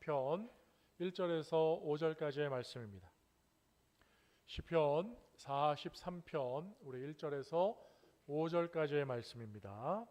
시편 1절에서 5절까지의 말씀입니다. 시편 43편 우리 1절에서 5절까지의 말씀입니다.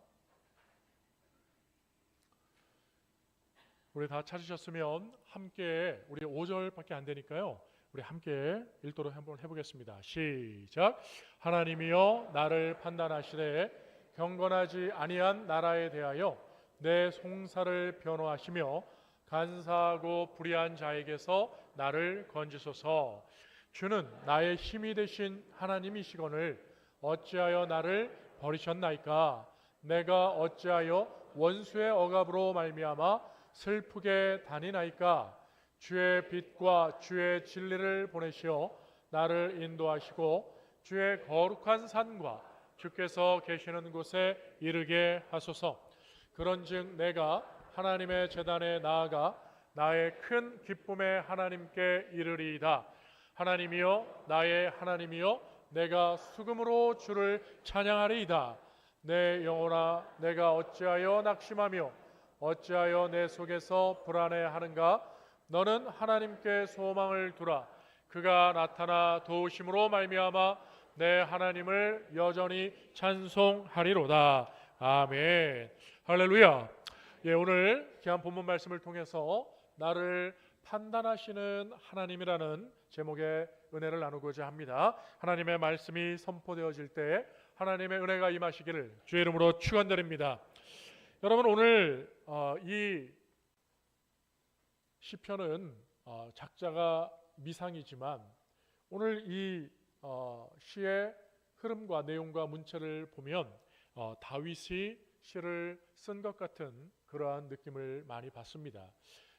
우리 다 찾으셨으면 함께, 우리 5절밖에 안 되니까요, 우리 함께 읽도록 한번 해보겠습니다. 시작. 하나님이여 나를 판단하시되 경건하지 아니한 나라에 대하여 내 송사를 변호하시며 간사하고 불의한 자에게서 나를 건지소서. 주는 나의 힘이 되신 하나님이시거늘 어찌하여 나를 버리셨나이까. 내가 어찌하여 원수의 억압으로 말미암아 슬프게 다니나이까. 주의 빛과 주의 진리를 보내시어 나를 인도하시고 주의 거룩한 산과 주께서 계시는 곳에 이르게 하소서. 그런즉 내가 하나님의 제단에 나아가 나의 큰 기쁨의 하나님께 이르리이다. 하나님이여 나의 하나님이여 내가 수금으로 주를 찬양하리이다. 내 영혼아 내가 어찌하여 낙심하며 어찌하여 내 속에서 불안해하는가. 너는 하나님께 소망을 두라. 그가 나타나 도우심으로 말미암아 내 하나님을 여전히 찬송하리로다. 아멘. 할렐루야. 오늘 귀한 본문 말씀을 통해서 나를 판단하시는 하나님이라는 제목의 은혜를 나누고자 합니다. 하나님의 말씀이 선포되어질 때 하나님의 은혜가 임하시기를 주의 이름으로 축원드립니다. 여러분, 오늘 이 시편은 작자가 미상이지만 오늘 이 시의 흐름과 내용과 문체를 보면 다윗이 시를 쓴 것 같은 그러한 느낌을 많이 받습니다.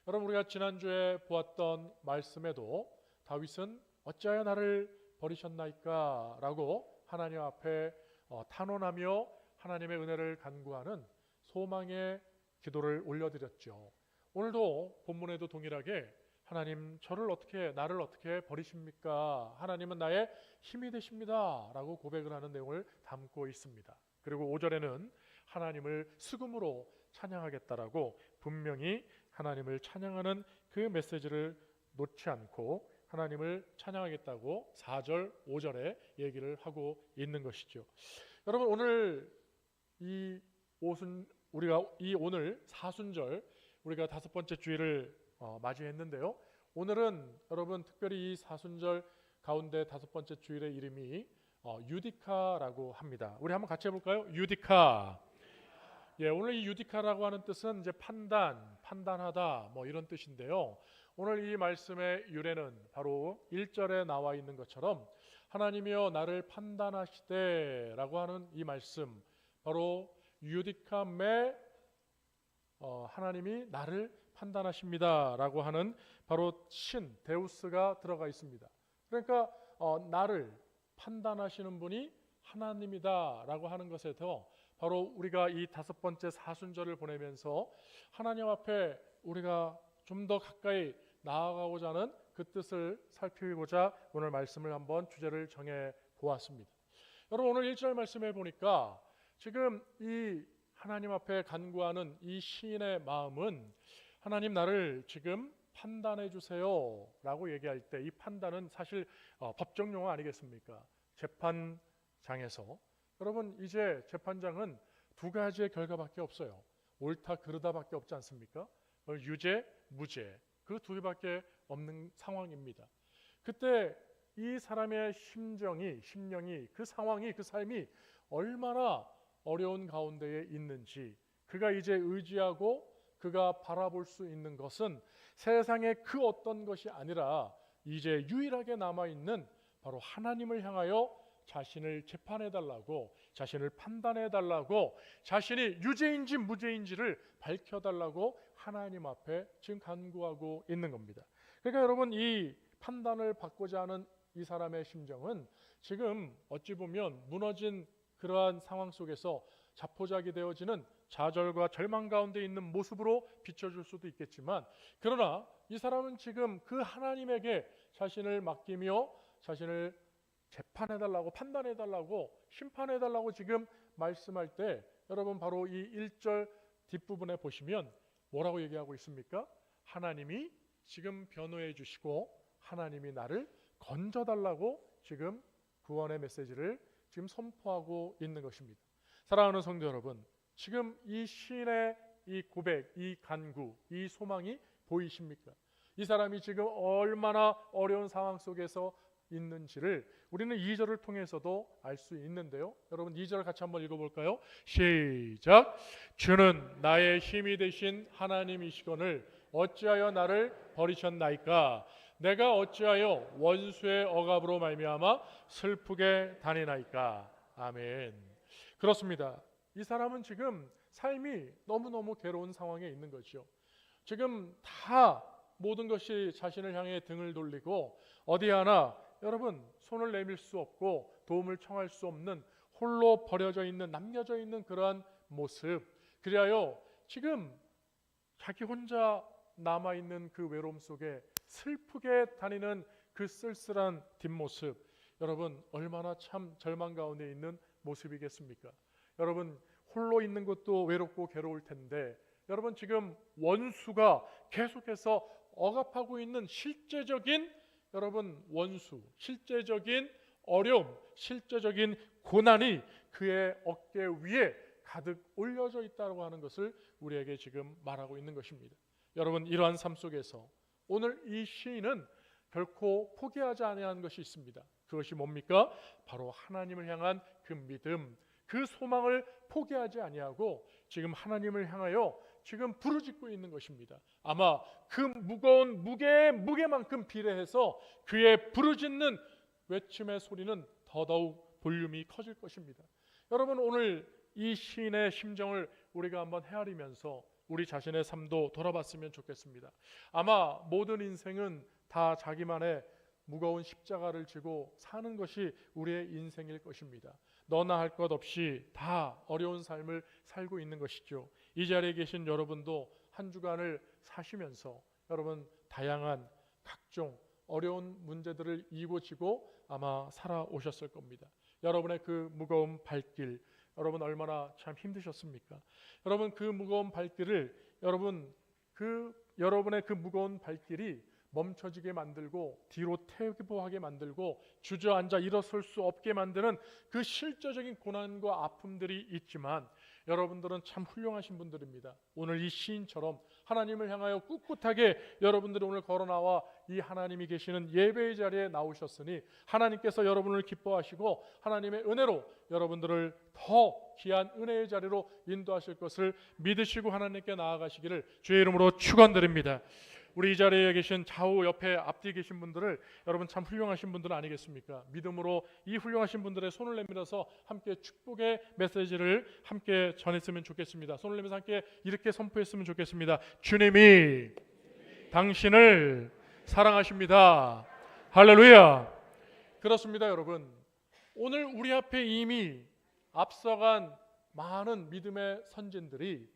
여러분, 우리가 지난주에 보았던 말씀에도 다윗은 어찌하여 나를 버리셨나이까 라고 하나님 앞에 탄원하며 하나님의 은혜를 간구하는 소망의 기도를 올려드렸죠. 오늘도 본문에도 동일하게 하나님 나를 어떻게 버리십니까? 하나님은 나의 힘이 되십니다 라고 고백을 하는 내용을 담고 있습니다. 그리고 5절에는 하나님을 수금으로 찬양하겠다라고 분명히 하나님을 찬양하는 그 메시지를 놓지 않고 하나님을 찬양하겠다고 4절, 5절에 얘기를 하고 있는 것이죠. 여러분, 오늘 오늘 사순절 우리가 5번째 주일을 맞이했는데요. 오늘은 여러분 특별히 이 사순절 가운데 5번째 주일의 이름이 유디카라고 합니다. 우리 한번 같이 해볼까요? 유디카. 오늘 이 유디카라고 하는 뜻은 이제 판단하다 이런 뜻인데요. 오늘 이 말씀의 유래는 바로 1절에 나와 있는 것처럼 하나님이여 나를 판단하시되라고 하는 이 말씀, 바로 유디카메 하나님이 나를 판단하십니다라고 하는 바로 신 데우스가 들어가 있습니다. 그러니까 나를 판단하시는 분이 하나님이다라고 하는 것에서 바로 우리가 이 5번째 사순절을 보내면서 하나님 앞에 우리가 좀 더 가까이 나아가고자 하는 그 뜻을 살피고자 오늘 말씀을 한번 주제를 정해 보았습니다. 여러분, 오늘 1절 말씀에 보니까 지금 이 하나님 앞에 간구하는 이 시인의 마음은 하나님 나를 지금 판단해 주세요 라고 얘기할 때 이 판단은 사실 법정 용어 아니겠습니까? 재판장에서 여러분, 이제 재판장은 두 가지의 결과밖에 없어요. 옳다 그르다밖에 없지 않습니까? 유죄, 무죄, 그 두 개밖에 없는 상황입니다. 그때 이 사람의 심령이 그 상황이, 그 삶이 얼마나 어려운 가운데에 있는지, 그가 이제 의지하고 그가 바라볼 수 있는 것은 세상의 그 어떤 것이 아니라 이제 유일하게 남아있는 바로 하나님을 향하여 자신을 재판해달라고, 자신을 판단해달라고, 자신이 유죄인지 무죄인지를 밝혀달라고 하나님 앞에 지금 간구하고 있는 겁니다. 그러니까 여러분, 이 판단을 받고자 하는 이 사람의 심정은 지금 어찌 보면 무너진 그러한 상황 속에서 자포자기 되어지는 좌절과 절망 가운데 있는 모습으로 비춰줄 수도 있겠지만, 그러나 이 사람은 지금 그 하나님에게 자신을 맡기며 자신을 재판해달라고, 판단해달라고, 심판해달라고 지금 말씀할 때 여러분 바로 이 1절 뒷부분에 보시면 뭐라고 얘기하고 있습니까? 하나님이 지금 변호해 주시고 하나님이 나를 건져달라고 지금 구원의 메시지를 지금 선포하고 있는 것입니다. 사랑하는 성도 여러분, 지금 이 시인의 이 고백, 이 간구, 이 소망이 보이십니까? 이 사람이 지금 얼마나 어려운 상황 속에서 있는지를 우리는 2절을 통해서도 알 수 있는데요. 여러분 2절 같이 한번 읽어볼까요? 시작. 주는 나의 힘이 되신 하나님이시거늘 어찌하여 나를 버리셨나이까? 내가 어찌하여 원수의 억압으로 말미암아 슬프게 다니나이까? 아멘. 그렇습니다. 이 사람은 지금 삶이 너무너무 괴로운 상황에 있는 거죠. 지금 다 모든 것이 자신을 향해 등을 돌리고 어디 하나 여러분 손을 내밀 수 없고 도움을 청할 수 없는 홀로 버려져 있는, 남겨져 있는 그러한 모습, 그리하여 지금 자기 혼자 남아있는 그 외로움 속에 슬프게 다니는 그 쓸쓸한 뒷모습, 여러분 얼마나 참 절망 가운데 있는 모습이겠습니까? 여러분 홀로 있는 것도 외롭고 괴로울 텐데, 여러분 지금 원수가 계속해서 억압하고 있는 실제적인 여러분 원수, 실제적인 어려움, 실제적인 고난이 그의 어깨 위에 가득 올려져 있다고 하는 것을 우리에게 지금 말하고 있는 것입니다. 여러분 이러한 삶 속에서 오늘 이 시인은 결코 포기하지 아니하는 것이 있습니다. 그것이 뭡니까? 바로 하나님을 향한 그 믿음, 그 소망을 포기하지 아니하고 지금 하나님을 향하여 지금 부르짖고 있는 것입니다. 아마 그 무거운 무게만큼 비례해서 그의 부르짖는 외침의 소리는 더더욱 볼륨이 커질 것입니다. 여러분 오늘 이 시인의 심정을 우리가 한번 헤아리면서 우리 자신의 삶도 돌아봤으면 좋겠습니다. 아마 모든 인생은 다 자기만의 무거운 십자가를 지고 사는 것이 우리의 인생일 것입니다. 너나 할 것 없이 다 어려운 삶을 살고 있는 것이죠. 이 자리에 계신 여러분도 한 주간을 사시면서 여러분 다양한 각종 어려운 문제들을 이고지고 아마 살아오셨을 겁니다. 여러분의 그 무거운 발길, 여러분 얼마나 참 힘드셨습니까? 여러분 그 무거운 발길을 여러분의 그 무거운 발길이 멈춰지게 만들고 뒤로 퇴보하게 만들고 주저앉아 일어설 수 없게 만드는 그 실제적인 고난과 아픔들이 있지만 여러분들은 참 훌륭하신 분들입니다. 오늘 이 시인처럼 하나님을 향하여 꿋꿋하게 여러분들이 오늘 걸어나와 이 하나님이 계시는 예배의 자리에 나오셨으니 하나님께서 여러분을 기뻐하시고 하나님의 은혜로 여러분들을 더 귀한 은혜의 자리로 인도하실 것을 믿으시고 하나님께 나아가시기를 주의 이름으로 축원드립니다. 우리 이 자리에 계신 좌우 옆에 앞뒤에 계신 분들을 여러분 참 훌륭하신 분들 아니겠습니까? 믿음으로 이 훌륭하신 분들의 손을 내밀어서 함께 축복의 메시지를 함께 전했으면 좋겠습니다. 손을 내밀어서 함께 이렇게 선포했으면 좋겠습니다. 주님이 당신을 사랑하십니다. 할렐루야. 그렇습니다. 여러분 오늘 우리 앞에 이미 앞서간 많은 믿음의 선진들이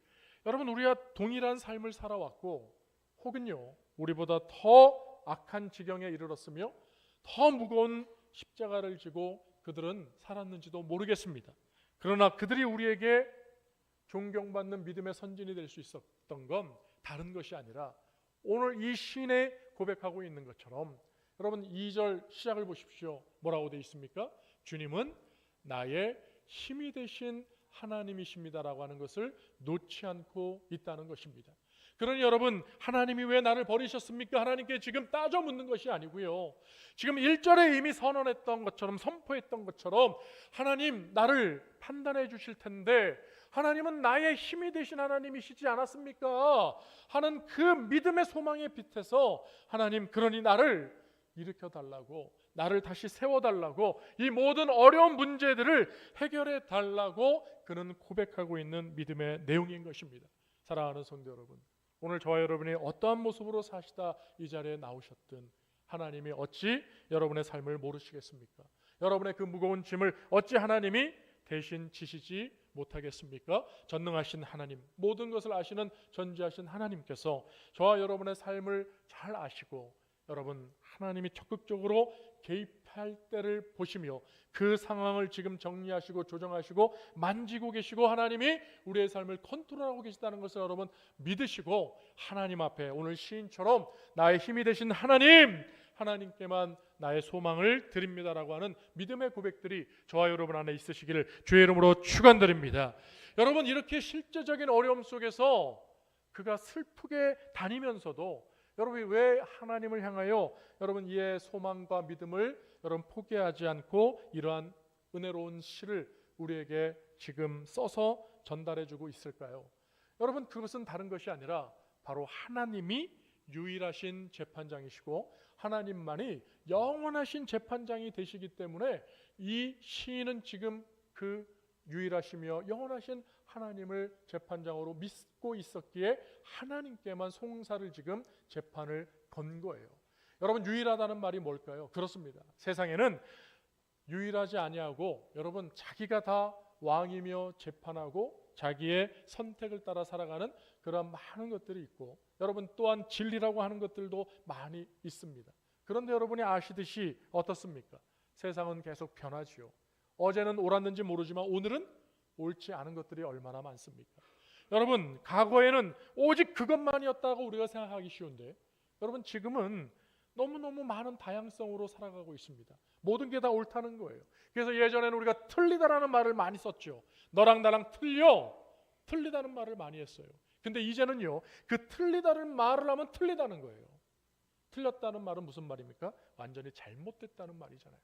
여러분 우리와 동일한 삶을 살아왔고 혹은요 우리보다 더 악한 지경에 이르렀으며 더 무거운 십자가를 지고 그들은 살았는지도 모르겠습니다. 그러나 그들이 우리에게 존경받는 믿음의 선진이 될 수 있었던 건 다른 것이 아니라 오늘 이 시인에 고백하고 있는 것처럼 여러분 2절 시작을 보십시오. 뭐라고 되어 있습니까? 주님은 나의 힘이 되신 하나님이십니다라고 하는 것을 놓지 않고 있다는 것입니다. 그러니 여러분 하나님이 왜 나를 버리셨습니까? 하나님께 지금 따져 묻는 것이 아니고요. 지금 1절에 이미 선언했던 것처럼 선포했던 것처럼 하나님 나를 판단해 주실 텐데 하나님은 나의 힘이 되신 하나님이시지 않았습니까? 하는 그 믿음의 소망의 빛에서 하나님 그러니 나를 일으켜 달라고 나를 다시 세워달라고 이 모든 어려운 문제들을 해결해 달라고 그는 고백하고 있는 믿음의 내용인 것입니다. 사랑하는 성도 여러분 오늘 저와 여러분이 어떠한 모습으로 사시다 이 자리에 나오셨든 하나님이 어찌 여러분의 삶을 모르시겠습니까? 여러분의 그 무거운 짐을 어찌 하나님이 대신 지시지 못하겠습니까? 전능하신 하나님, 모든 것을 아시는 전지하신 하나님께서 저와 여러분의 삶을 잘 아시고 여러분 하나님이 적극적으로 개입해 심판할 때를 보시며 그 상황을 지금 정리하시고 조정하시고 만지고 계시고 하나님이 우리의 삶을 컨트롤하고 계시다는 것을 여러분 믿으시고 하나님 앞에 오늘 시인처럼 나의 힘이 되신 하나님께만 나의 소망을 드립니다라고 하는 믿음의 고백들이 저와 여러분 안에 있으시기를 주의 이름으로 축원드립니다. 여러분, 이렇게 실제적인 어려움 속에서 그가 슬프게 다니면서도 여러분이 왜 하나님을 향하여 여러분 이의 소망과 믿음을 여러분 포기하지 않고 이러한 은혜로운 시를 우리에게 지금 써서 전달해주고 있을까요? 여러분, 그것은 다른 것이 아니라 바로 하나님이 유일하신 재판장이시고 하나님만이 영원하신 재판장이 되시기 때문에 이 시인은 지금 그 유일하시며 영원하신 하나님을 재판장으로 믿고 있었기에 하나님께만 송사를 지금 재판을 건 거예요. 여러분, 유일하다는 말이 뭘까요? 그렇습니다. 세상에는 유일하지 아니하고 여러분 자기가 다 왕이며 재판하고 자기의 선택을 따라 살아가는 그런 많은 것들이 있고 여러분 또한 진리라고 하는 것들도 많이 있습니다. 그런데 여러분이 아시듯이 어떻습니까? 세상은 계속 변하지요. 어제는 옳았는지 모르지만 오늘은 옳지 않은 것들이 얼마나 많습니까? 여러분, 과거에는 오직 그것만이었다고 우리가 생각하기 쉬운데 여러분 지금은 너무너무 많은 다양성으로 살아가고 있습니다. 모든 게 다 옳다는 거예요. 그래서 예전에는 우리가 틀리다라는 말을 많이 썼죠. 너랑 나랑 틀리다는 말을 많이 했어요. 근데 이제는요, 그 틀리다는 말을 하면 틀리다는 거예요. 틀렸다는 말은 무슨 말입니까? 완전히 잘못됐다는 말이잖아요.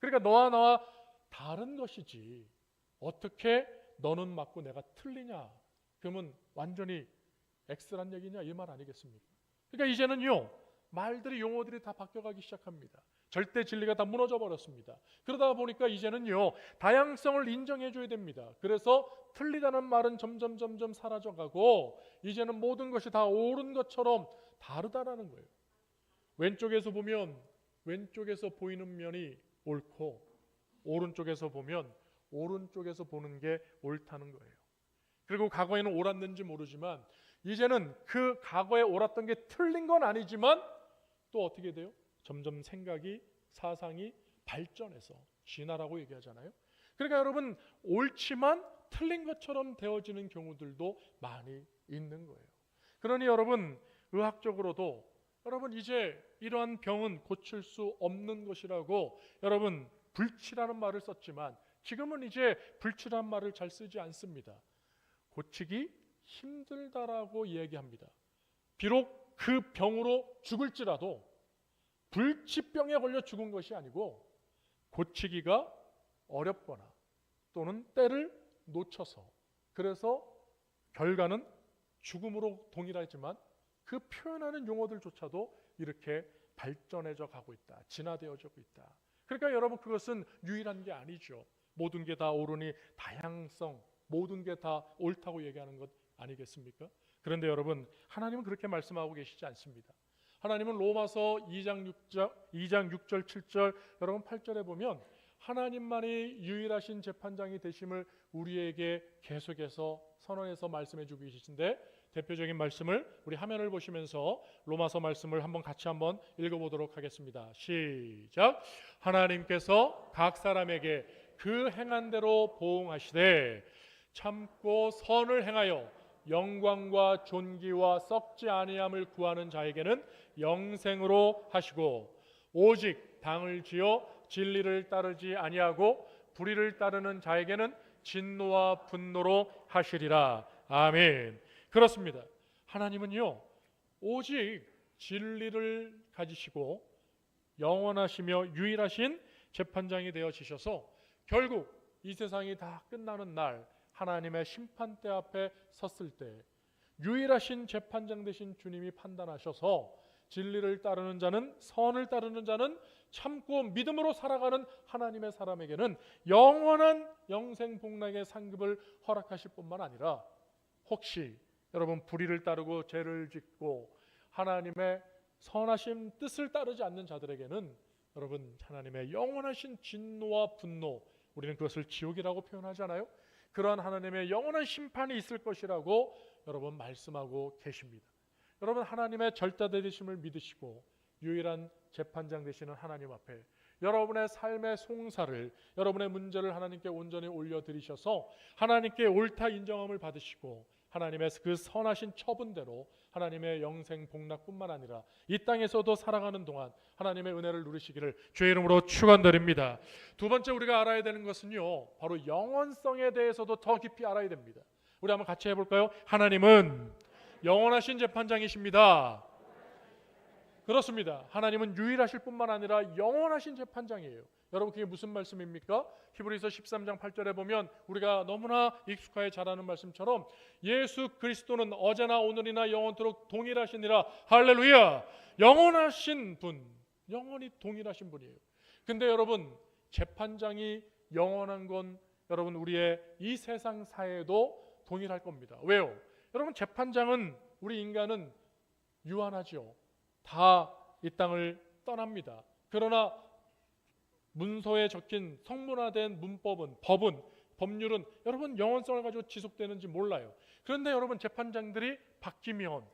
그러니까 너와 나와 다른 것이지 어떻게 너는 맞고 내가 틀리냐? 그러면 완전히 X란 얘기냐? 이 말 아니겠습니까? 그러니까 이제는요, 말들이 용어들이 다 바뀌어가기 시작합니다. 절대 진리가 다 무너져 버렸습니다. 그러다 보니까 이제는요, 다양성을 인정해줘야 됩니다. 그래서 틀리다는 말은 점점 사라져가고 이제는 모든 것이 다 옳은 것처럼 다르다라는 거예요. 왼쪽에서 보면 왼쪽에서 보이는 면이 옳고 오른쪽에서 보면 오른쪽에서 보는 게 옳다는 거예요. 그리고 과거에는 옳았는지 모르지만 이제는 그 과거에 옳았던 게 틀린 건 아니지만 또 어떻게 돼요? 점점 생각이 사상이 발전해서 진화라고 얘기하잖아요. 그러니까 여러분 옳지만 틀린 것처럼 되어지는 경우들도 많이 있는 거예요. 그러니 여러분 의학적으로도 여러분 이제 이러한 병은 고칠 수 없는 것이라고 여러분 불치라는 말을 썼지만 지금은 이제 불치라는 말을 잘 쓰지 않습니다. 고치기 힘들다라고 이야기합니다. 비록 그 병으로 죽을지라도 불치병에 걸려 죽은 것이 아니고 고치기가 어렵거나 또는 때를 놓쳐서 그래서 결과는 죽음으로 동일하지만 그 표현하는 용어들조차도 이렇게 발전해져 가고 있다. 진화되어지고 있다. 그러니까 여러분 그것은 유일한 게 아니죠. 모든 게 다 옳으니 다양성, 모든 게 다 옳다고 얘기하는 것 아니겠습니까? 그런데 여러분 하나님은 그렇게 말씀하고 계시지 않습니다. 하나님은 로마서 2장 6절 7절 여러분 8절에 보면 하나님만이 유일하신 재판장이 되심을 우리에게 계속해서 선언해서 말씀해 주고 계시는데 대표적인 말씀을 우리 화면을 보시면서 로마서 말씀을 같이 한번 읽어보도록 하겠습니다. 시작. 하나님께서 각 사람에게 그 행한 대로 보응하시되 참고 선을 행하여 영광과 존귀와 썩지 아니함을 구하는 자에게는 영생으로 하시고 오직 당을 지어 진리를 따르지 아니하고 불의를 따르는 자에게는 진노와 분노로 하시리라. 아멘. 그렇습니다. 하나님은요 오직 진리를 가지시고 영원하시며 유일하신 재판장이 되어지셔서 결국 이 세상이 다 끝나는 날 하나님의 심판대 앞에 섰을 때 유일하신 재판장 되신 주님이 판단하셔서 진리를 따르는 자는 선을 따르는 자는 참고 믿음으로 살아가는 하나님의 사람에게는 영원한 영생 복락의 상급을 허락하실 뿐만 아니라 혹시 여러분 불의를 따르고 죄를 짓고 하나님의 선하신 뜻을 따르지 않는 자들에게는 여러분 하나님의 영원하신 진노와 분노, 우리는 그것을 지옥이라고 표현하잖아요. 그러한 하나님의 영원한 심판이 있을 것이라고 여러분 말씀하고 계십니다. 여러분 하나님의 절대 되심을 믿으시고 유일한 재판장 되시는 하나님 앞에 여러분의 삶의 송사를, 여러분의 문제를 하나님께 온전히 올려드리셔서 하나님께 옳다 인정함을 받으시고 하나님의 그 선하신 처분대로 하나님의 영생 복락뿐만 아니라 이 땅에서도 살아가는 동안 하나님의 은혜를 누리시기를 주의 이름으로 축원드립니다. 두 번째 우리가 알아야 되는 것은요, 바로 영원성에 대해서도 더 깊이 알아야 됩니다. 우리 한번 같이 해볼까요? 하나님은 영원하신 재판장이십니다. 그렇습니다. 하나님은 유일하실 뿐만 아니라 영원하신 재판장이에요. 여러분, 그게 무슨 말씀입니까? 히브리서 13장 8절에 보면 우리가 너무나 익숙하게 잘 아는 말씀처럼 예수 그리스도는 어제나 오늘이나 영원토록 동일하시니라. 할렐루야. 영원하신 분, 영원히 동일하신 분이에요. 근데 여러분, 재판장이 영원한 건 여러분 우리의 이 세상 사회도 동일할 겁니다. 왜요? 여러분, 재판장은, 우리 인간은 유한하죠. 다 이 땅을 떠납니다. 그러나 문서에 적힌 성문화된 문법은, 법은, 법률은 여러분 영원성을 가지고 지속되는지 몰라요. 그런데 여러분, 재판장들이 바뀌면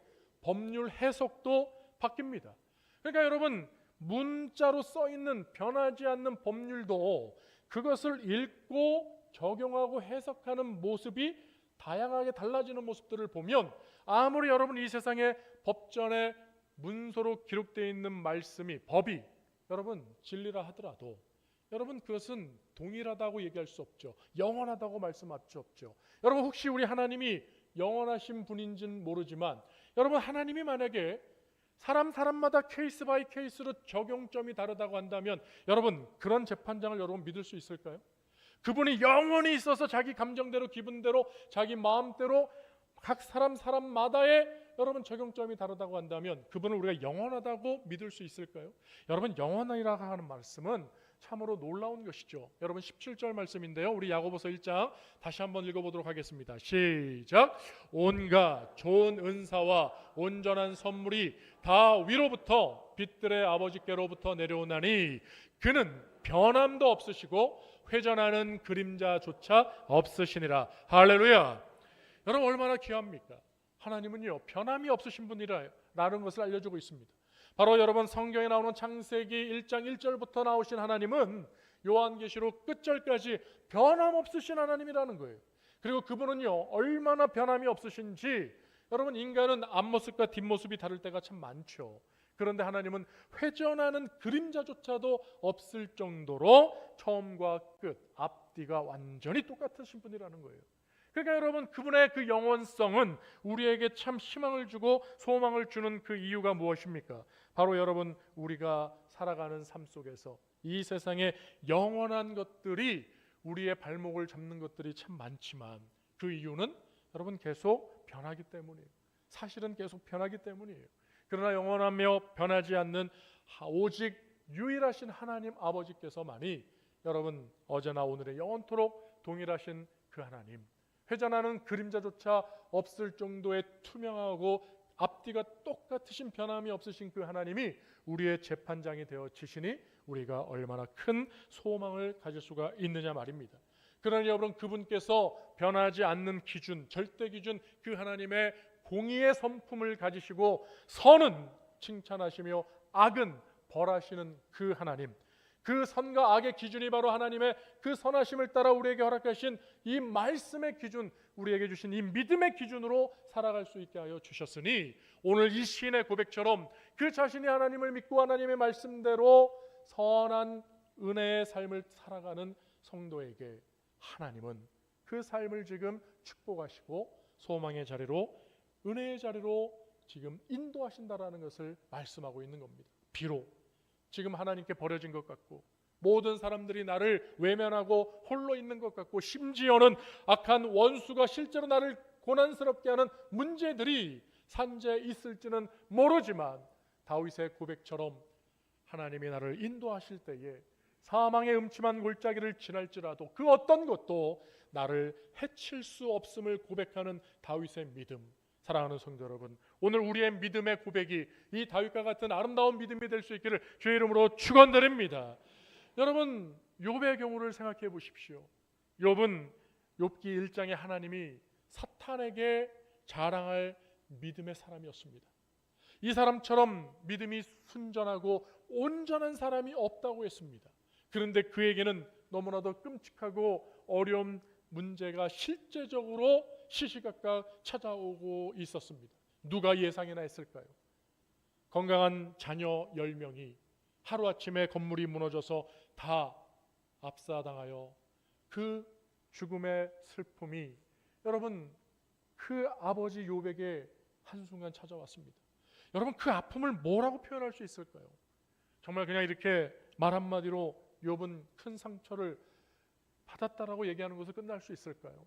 법률 해석도 바뀝니다. 그러니까 여러분, 문자로 써 있는 변하지 않는 법률도 그것을 읽고 적용하고 해석하는 모습이 다양하게 달라지는 모습들을 보면 아무리 여러분 이 세상에 법전에 문서로 기록되어 있는 말씀이, 법이 여러분 진리라 하더라도 여러분 그것은 동일하다고 얘기할 수 없죠. 영원하다고 말씀할 수 없죠. 여러분, 혹시 우리 하나님이 영원하신 분인지는 모르지만 여러분, 하나님이 만약에 사람마다 케이스 바이 케이스로 적용점이 다르다고 한다면 여러분, 그런 재판장을 여러분 믿을 수 있을까요? 그분이 영원히 있어서 자기 감정대로, 기분대로, 자기 마음대로 각 사람마다의 여러분 적용점이 다르다고 한다면 그분을 우리가 영원하다고 믿을 수 있을까요? 여러분, 영원이라고 하는 말씀은 참으로 놀라운 것이죠. 여러분, 17절 말씀인데요, 우리 야고보서 1장 다시 한번 읽어보도록 하겠습니다. 시작. 온갖 좋은 은사와 온전한 선물이 다 위로부터 빛들의 아버지께로부터 내려오나니 그는 변함도 없으시고 회전하는 그림자조차 없으시니라. 할렐루야. 여러분, 얼마나 귀합니까? 하나님은요, 변함이 없으신 분이라는 것을 알려주고 있습니다. 바로 여러분, 성경에 나오는 창세기 1장 1절부터 나오신 하나님은 요한계시록 끝절까지 변함없으신 하나님이라는 거예요. 그리고 그분은요, 얼마나 변함이 없으신지 여러분, 인간은 앞모습과 뒷모습이 다를 때가 참 많죠. 그런데 하나님은 회전하는 그림자조차도 없을 정도로 처음과 끝, 앞뒤가 완전히 똑같으신 분이라는 거예요. 그러니까 여러분, 그분의 그 영원성은 우리에게 참 희망을 주고 소망을 주는 그 이유가 무엇입니까? 바로 여러분, 우리가 살아가는 삶 속에서 이 세상에 영원한 것들이, 우리의 발목을 잡는 것들이 참 많지만 그 이유는 여러분 계속 변하기 때문이에요. 사실은 계속 변하기 때문이에요. 그러나 영원하며 변하지 않는 오직 유일하신 하나님 아버지께서만이 여러분 어제나 오늘의 영원토록 동일하신 그 하나님, 회전하는 그림자조차 없을 정도의 투명하고 앞뒤가 똑같으신 변함이 없으신 그 하나님이 우리의 재판장이 되어 지시니 우리가 얼마나 큰 소망을 가질 수가 있느냐 말입니다. 그러니 여러분, 그분께서 변하지 않는 기준, 절대 기준, 그 하나님의 공의의 선품을 가지시고 선은 칭찬하시며 악은 벌하시는 그 하나님, 그 선과 악의 기준이 바로 하나님의 그 선하심을 따라 우리에게 허락하신 이 말씀의 기준, 우리에게 주신 이 믿음의 기준으로 살아갈 수 있게 하여 주셨으니 오늘 이 시인의 고백처럼 그 자신이 하나님을 믿고 하나님의 말씀대로 선한 은혜의 삶을 살아가는 성도에게 하나님은 그 삶을 지금 축복하시고 소망의 자리로, 은혜의 자리로 지금 인도하신다라는 것을 말씀하고 있는 겁니다. 비록 지금 하나님께 버려진 것 같고 모든 사람들이 나를 외면하고 홀로 있는 것 같고 심지어는 악한 원수가 실제로 나를 고난스럽게 하는 문제들이 산재에 있을지는 모르지만 다윗의 고백처럼 하나님이 나를 인도하실 때에 사망의 음침한 골짜기를 지날지라도 그 어떤 것도 나를 해칠 수 없음을 고백하는 다윗의 믿음. 사랑하는 성도 여러분, 오늘 우리의 믿음의 고백이 이 다윗과 같은 아름다운 믿음이 될 수 있기를 주의 이름으로 축원드립니다. 여러분, 욥의 경우를 생각해 보십시오. 욥은 욥기 1장에 하나님이 사탄에게 자랑할 믿음의 사람이었습니다. 이 사람처럼 믿음이 순전하고 온전한 사람이 없다고 했습니다. 그런데 그에게는 너무나도 끔찍하고 어려운 문제가 실제적으로 시시각각 찾아오고 있었습니다. 누가 예상이나 했을까요? 건강한 자녀 10명이 하루아침에 건물이 무너져서 다 압사당하여 그 죽음의 슬픔이 여러분 그 아버지 욥에게 한순간 찾아왔습니다. 여러분 그 아픔을 뭐라고 표현할 수 있을까요? 정말 그냥 이렇게 말 한마디로 욥은 큰 상처를 받았다라고 얘기하는 것을 끝날 수 있을까요?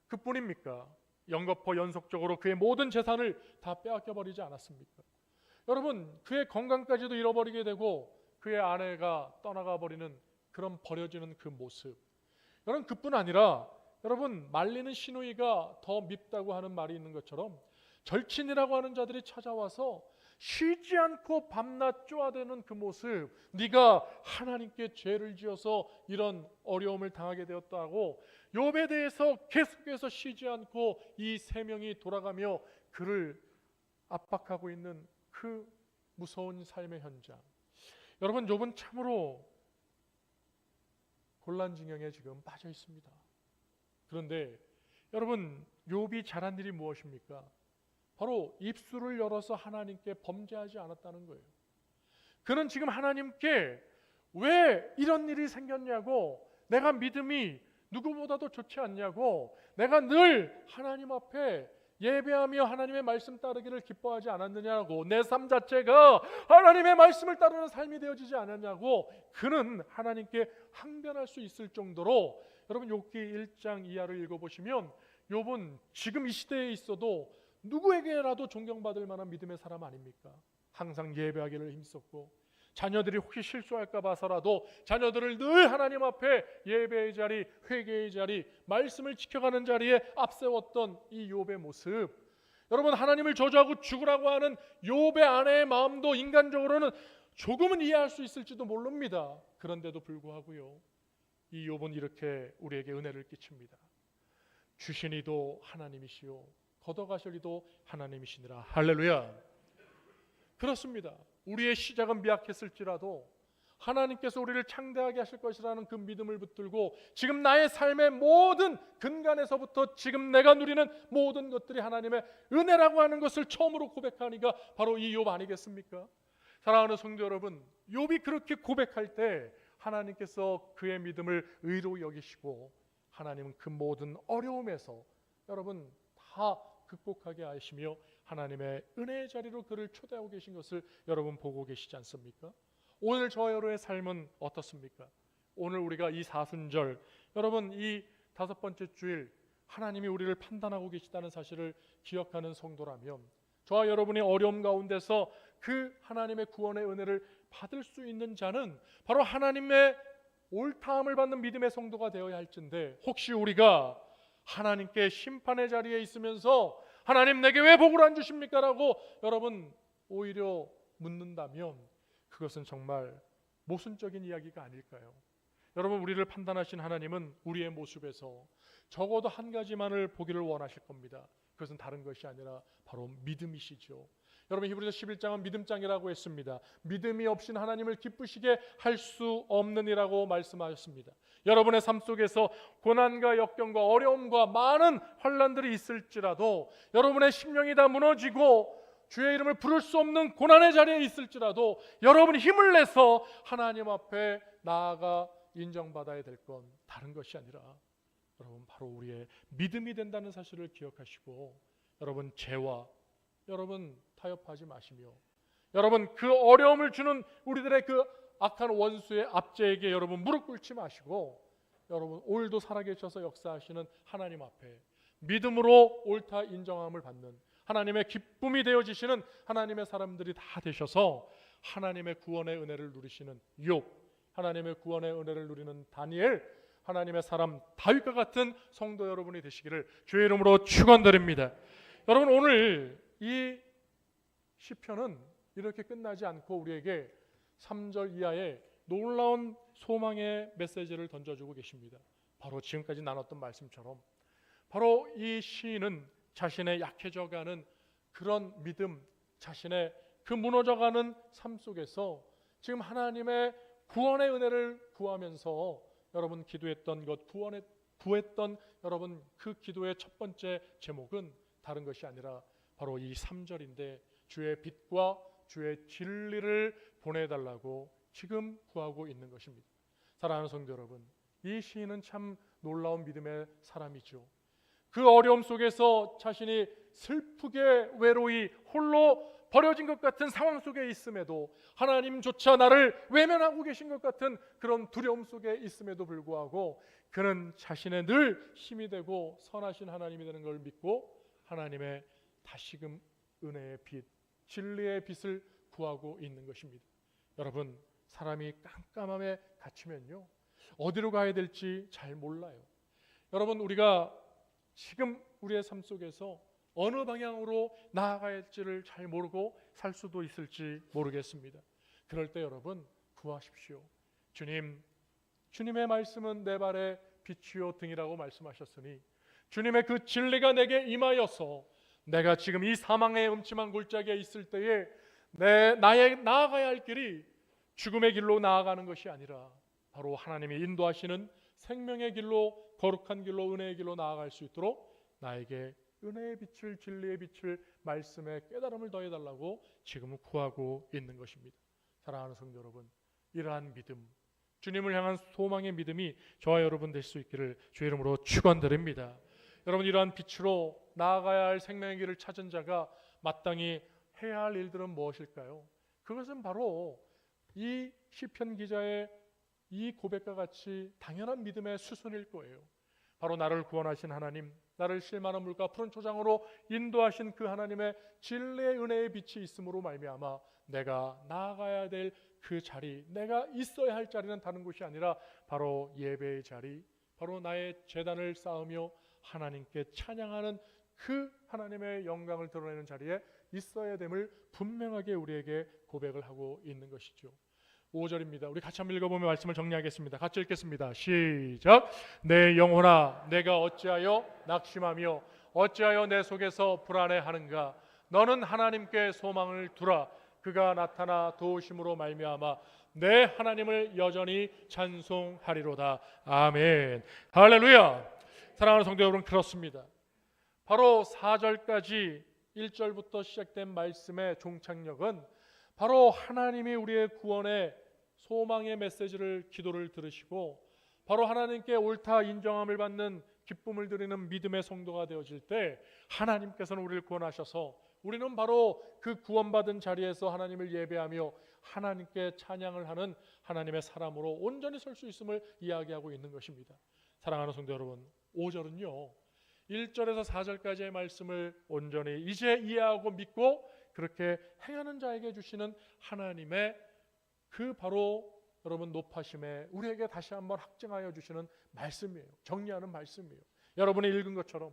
그뿐입니까? 연거푸 연속적으로 그의 모든 재산을 다 빼앗겨 버리지 않았습니까? 여러분 그의 건강까지도 잃어버리게 되고 그의 아내가 떠나가 버리는 그런 버려지는 그 모습. 여러분 그뿐 아니라 여러분 말리는 시누이가 더 밉다고 하는 말이 있는 것처럼 절친이라고 하는 자들이 찾아와서 쉬지 않고 밤낮 쪼아대는 그 모습, 네가 하나님께 죄를 지어서 이런 어려움을 당하게 되었다고 욥에 대해서 계속해서 쉬지 않고 이 세 명이 돌아가며 그를 압박하고 있는 그 무서운 삶의 현장. 여러분 욥은 참으로 곤란지경에 지금 빠져 있습니다. 그런데 여러분 욥이 잘한 일이 무엇입니까? 바로 입술을 열어서 하나님께 범죄하지 않았다는 거예요. 그는 지금 하나님께 왜 이런 일이 생겼냐고, 내가 믿음이 누구보다도 좋지 않냐고, 내가 늘 하나님 앞에 예배하며 하나님의 말씀 따르기를 기뻐하지 않았느냐고, 내 삶 자체가 하나님의 말씀을 따르는 삶이 되어지지 않았냐고 그는 하나님께 항변할 수 있을 정도로, 여러분 욥기 1장 이하를 읽어보시면 욥은 지금 이 시대에 있어도 누구에게라도 존경받을 만한 믿음의 사람 아닙니까? 항상 예배하기를 힘썼고 자녀들이 혹시 실수할까 봐서라도 자녀들을 늘 하나님 앞에 예배의 자리, 회개의 자리, 말씀을 지켜가는 자리에 앞세웠던 이 욥의 모습. 여러분 하나님을 저주하고 죽으라고 하는 욥의 아내의 마음도 인간적으로는 조금은 이해할 수 있을지도 모릅니다. 그런데도 불구하고요, 이 욥은 이렇게 우리에게 은혜를 끼칩니다. 주시니도 하나님이시요 걷어가시리도 하나님이시니라. 할렐루야. 그렇습니다. 우리의 시작은 미약했을지라도 하나님께서 우리를 창대하게 하실 것이라는 그 믿음을 붙들고 지금 나의 삶의 모든 근간에서부터 지금 내가 누리는 모든 것들이 하나님의 은혜라고 하는 것을 처음으로 고백하니까 바로 이 욥 아니겠습니까? 사랑하는 성도 여러분, 욥이 그렇게 고백할 때 하나님께서 그의 믿음을 의로 여기시고 하나님은 그 모든 어려움에서 여러분 다 극복하게 하시며 하나님의 은혜의 자리로 그를 초대하고 계신 것을 여러분 보고 계시지 않습니까? 오늘 저와 여러분의 삶은 어떻습니까? 오늘 우리가 이 사순절, 여러분 이 5번째 주일 하나님이 우리를 판단하고 계시다는 사실을 기억하는 성도라면 저와 여러분이 어려움 가운데서 그 하나님의 구원의 은혜를 받을 수 있는 자는 바로 하나님의 옳다함을 받는 믿음의 성도가 되어야 할진데, 혹시 우리가 하나님께 심판의 자리에 있으면서 하나님 내게 왜 복을 안 주십니까? 라고 여러분 오히려 묻는다면 그것은 정말 모순적인 이야기가 아닐까요? 여러분 우리를 판단하신 하나님은 우리의 모습에서 적어도 한 가지만을 보기를 원하실 겁니다. 그것은 다른 것이 아니라 바로 믿음이시죠. 여러분 히브리서 11장은 믿음장이라고 했습니다. 믿음이 없인 하나님을 기쁘시게 할 수 없느니라고 말씀하셨습니다. 여러분의 삶 속에서 고난과 역경과 어려움과 많은 환난들이 있을지라도, 여러분의 심령이 다 무너지고 주의 이름을 부를 수 없는 고난의 자리에 있을지라도 여러분이 힘을 내서 하나님 앞에 나아가 인정받아야 될 건 다른 것이 아니라 여러분 바로 우리의 믿음이 된다는 사실을 기억하시고, 여러분 죄와 여러분 타협하지 마시며, 여러분 그 어려움을 주는 우리들의 그 악한 원수의 압제에게 여러분 무릎 꿇지 마시고, 여러분 오늘도 살아계셔서 역사하시는 하나님 앞에 믿음으로 옳다 인정함을 받는 하나님의 기쁨이 되어지시는 하나님의 사람들이 다 되셔서 하나님의 구원의 은혜를 누리시는 욥, 하나님의 구원의 은혜를 누리는 다니엘, 하나님의 사람 다윗과 같은 성도 여러분이 되시기를 주의 이름으로 축원드립니다. 여러분 오늘 이 시편은 이렇게 끝나지 않고 우리에게 3절 이하의 놀라운 소망의 메시지를 던져주고 계십니다. 바로 지금까지 나눴던 말씀처럼 바로 이 시인은 자신의 약해져가는 그런 믿음, 자신의 그 무너져가는 삶 속에서 지금 하나님의 구원의 은혜를 구하면서 여러분 기도했던 것, 구했던 여러분 그 기도의 첫 번째 제목은 다른 것이 아니라 바로 이 3절인데 주의 빛과 주의 진리를 보내달라고 지금 구하고 있는 것입니다. 사랑하는 성도 여러분, 이 시인은 참 놀라운 믿음의 사람이죠. 그 어려움 속에서 자신이 슬프게 외로이 홀로 버려진 것 같은 상황 속에 있음에도, 하나님조차 나를 외면하고 계신 것 같은 그런 두려움 속에 있음에도 불구하고 그는 자신의 늘 힘이 되고 선하신 하나님이 되는 걸 믿고 하나님의 다시금 은혜의 빛, 진리의 빛을 구하고 있는 것입니다. 여러분, 사람이 깜깜함에 갇히면요 어디로 가야 될지 잘 몰라요. 여러분, 우리가 지금 우리의 삶 속에서 어느 방향으로 나아가야 할지를 잘 모르고 살 수도 있을지 모르겠습니다. 그럴 때 여러분 구하십시오. 주님, 주님의 말씀은 내 발의 빛이요 등이라고 말씀하셨으니 주님의 그 진리가 내게 임하여서 내가 지금 이 사망의 음침한 골짜기에 있을 때에 나의 나아가야 할 길이 죽음의 길로 나아가는 것이 아니라 바로 하나님이 인도하시는 생명의 길로, 거룩한 길로, 은혜의 길로 나아갈 수 있도록 나에게 은혜의 빛을, 진리의 빛을, 말씀의 깨달음을 더해달라고 지금 구하고 있는 것입니다. 사랑하는 성도 여러분, 이러한 믿음, 주님을 향한 소망의 믿음이 저와 여러분 될 수 있기를 주의 이름으로 축원드립니다. 여러분, 이러한 빛으로 나아가야 할 생명의 길을 찾은 자가 마땅히 해야 할 일들은 무엇일까요? 그것은 바로 이 시편 기자의 이 고백과 같이 당연한 믿음의 수순일 거예요. 바로 나를 구원하신 하나님, 나를 실만한 물과 푸른 초장으로 인도하신 그 하나님의 진리의 은혜의 빛이 있음으로 말미암아 내가 나아가야 될 그 자리, 내가 있어야 할 자리는 다른 곳이 아니라 바로 예배의 자리, 바로 나의 제단을 쌓으며 하나님께 찬양하는 그 하나님의 영광을 드러내는 자리에 있어야 됨을 분명하게 우리에게 고백을 하고 있는 것이죠. 5절입니다. 우리 같이 한번 읽어보면 말씀을 정리하겠습니다. 같이 읽겠습니다. 시작. 내 영혼아, 내가 어찌하여 낙심하며 어찌하여 내 속에서 불안해하는가? 너는 하나님께 소망을 두라. 그가 나타나 도우심으로 말미암아 내 하나님을 여전히 찬송하리로다. 아멘. 할렐루야. 사랑하는 성도 여러분, 그렇습니다. 바로 4절까지 1절부터 시작된 말씀의 종착역은 바로 하나님이 우리의 구원의 소망의 메시지를, 기도를 들으시고 바로 하나님께 옳다 인정함을 받는 기쁨을 드리는 믿음의 성도가 되어질 때 하나님께서는 우리를 구원하셔서 우리는 바로 그 구원받은 자리에서 하나님을 예배하며 하나님께 찬양을 하는 하나님의 사람으로 온전히 설 수 있음을 이야기하고 있는 것입니다. 사랑하는 성도 여러분, 5절은요 1절에서 4절까지의 말씀을 온전히 이제 이해하고 믿고 그렇게 행하는 자에게 주시는 하나님의 그 바로 여러분 높아심에 우리에게 다시 한번 확증하여 주시는 말씀이에요. 정리하는 말씀이에요. 여러분이 읽은 것처럼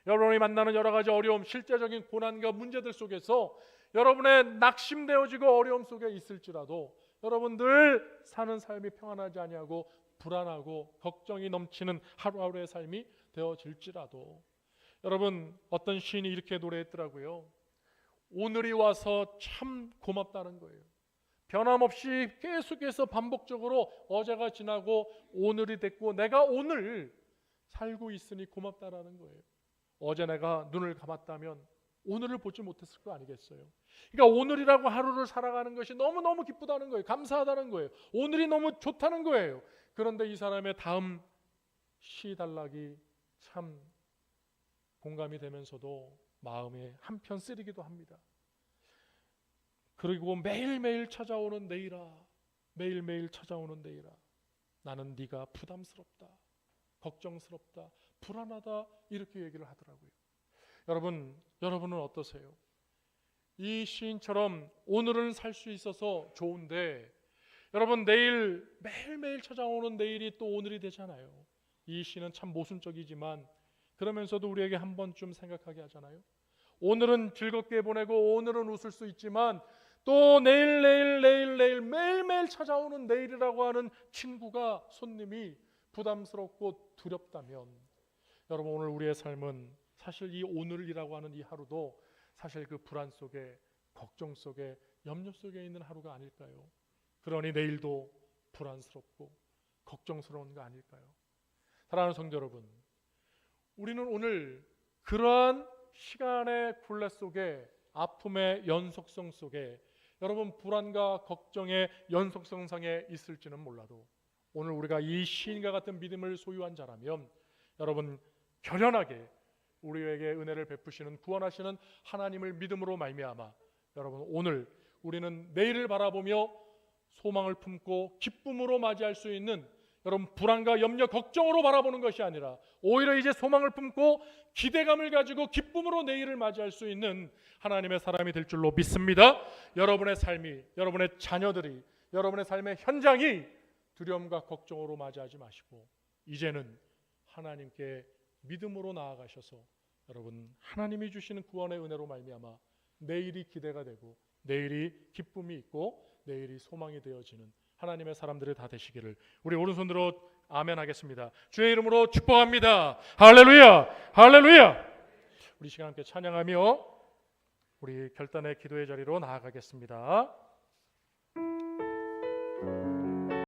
여러분이 만나는 여러 가지 어려움, 실제적인 고난과 문제들 속에서 여러분의 낙심되어지고 어려움 속에 있을지라도 여러분들 사는 삶이 평안하지 아니하고 불안하고 걱정이 넘치는 하루하루의 삶이 되어질지라도 여러분, 어떤 시인이 이렇게 노래했더라고요. 오늘이 와서 참 고맙다는 거예요. 변함없이 계속해서 반복적으로 어제가 지나고 오늘이 됐고 내가 오늘 살고 있으니 고맙다라는 거예요. 어제 내가 눈을 감았다면 오늘을 보지 못했을 거 아니겠어요? 그러니까 오늘이라고 하루를 살아가는 것이 너무너무 기쁘다는 거예요. 감사하다는 거예요. 오늘이 너무 좋다는 거예요. 그런데 이 사람의 다음 시 단락이 참 공감이 되면서도 마음에 한편 쓰리기도 합니다. 그리고 매일매일 찾아오는 내일아, 매일매일 찾아오는 내일아, 나는 네가 부담스럽다, 걱정스럽다, 불안하다 이렇게 얘기를 하더라고요. 여러분은 어떠세요? 이 시인처럼 오늘은 살 수 있어서 좋은데 여러분 내일 매일매일 찾아오는 내일이 또 오늘이 되잖아요. 이 시는 참 모순적이지만 그러면서도 우리에게 한 번쯤 생각하게 하잖아요. 오늘은 즐겁게 보내고 오늘은 웃을 수 있지만 또 내일 매일매일 찾아오는 내일이라고 하는 친구가, 손님이 부담스럽고 두렵다면 여러분 오늘 우리의 삶은 사실 이 오늘이라고 하는 이 하루도 사실 그 불안 속에, 걱정 속에, 염려 속에 있는 하루가 아닐까요? 그러니 내일도 불안스럽고 걱정스러운 거 아닐까요? 사랑하는 성도 여러분, 우리는 오늘 그러한 시간의 굴레 속에, 아픔의 연속성 속에, 여러분 불안과 걱정의 연속성상에 있을지는 몰라도 오늘 우리가 이 시인과 같은 믿음을 소유한 자라면 여러분 결연하게 우리에게 은혜를 베푸시는 구원하시는 하나님을 믿음으로 말미암아 여러분 오늘 우리는 내일을 바라보며 소망을 품고 기쁨으로 맞이할 수 있는, 여러분 불안과 염려, 걱정으로 바라보는 것이 아니라 오히려 이제 소망을 품고 기대감을 가지고 기쁨으로 내일을 맞이할 수 있는 하나님의 사람이 될 줄로 믿습니다. 여러분의 삶이, 여러분의 자녀들이, 여러분의 삶의 현장이 두려움과 걱정으로 맞이하지 마시고 이제는 하나님께 믿음으로 나아가셔서 여러분 하나님이 주시는 구원의 은혜로 말미암아 내일이 기대가 되고 내일이 기쁨이 있고 내일이 소망이 되어지는 하나님의 사람들이 다 되시기를 우리 오른손으로 아멘 하겠습니다. 주의 이름으로 축복합니다. 할렐루야, 할렐루야. 우리 시간 함께 찬양하며 우리 결단의 기도의 자리로 나아가겠습니다.